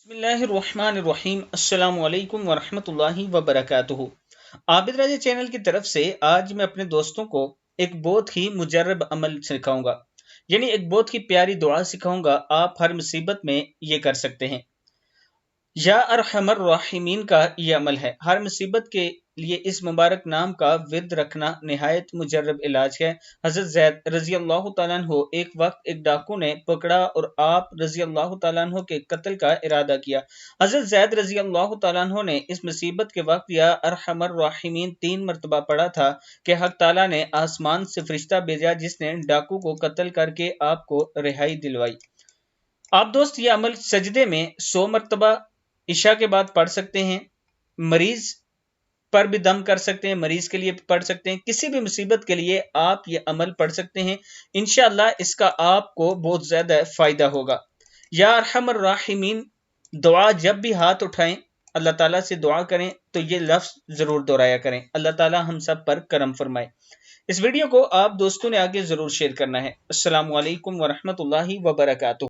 बिस्मिल्लाहिर्रहमानिर्रहीम अस्सलामु अलैकुम वरहमतुल्लाहि वबरकातुहू। आबिद राजा चैनल की तरफ से आज मैं अपने दोस्तों को एक बहुत ही मुजर्रब अमल सिखाऊंगा, यानी एक बहुत ही प्यारी दुआ सिखाऊंगा। आप हर मुसीबत में ये कर सकते हैं। या अरहमर राहिमीन का ये अमल है। हर मुसीबत के लिए इस मुबारक नाम का विर्द रखना नहायत मुजर्रब इलाज है। हज़रत ज़ैद रज़ी अल्लाह तआला अन्हु एक वक्त एक डाकू ने पकड़ा और आप रज़ी अल्लाह तआला अन्हु के कत्ल का इरादा किया। हज़रत ज़ैद रज़ी अल्लाह तआला अन्हु ने इस मुसीबत के वक्त या अरहमर राहिमीन 3 मरतबा पढ़ा था कि हक ताला ने आसमान से फरिश्ता भेजा जिसने डाकू को कत्ल करके आपको रिहाई दिलवाई। आप दोस्त ये अमल सजदे में 100 मरतबा इशा के बाद पढ़ सकते हैं। मरीज पर भी दम कर सकते हैं, मरीज के लिए पढ़ सकते हैं। किसी भी मुसीबत के लिए आप ये अमल पढ़ सकते हैं। इंशाअल्लाह इसका आपको बहुत ज्यादा फायदा होगा। या अरहमर राहिमीन दुआ जब भी हाथ उठाएं, अल्लाह ताला से दुआ करें तो ये लफ्ज जरूर दोहराया करें। अल्लाह ताला हम सब पर करम फरमाए। इस वीडियो को आप दोस्तों ने आगे जरूर शेयर करना है। अस्सलामु अलैकुम वरहमतुल्लाहि वबरकातुहू।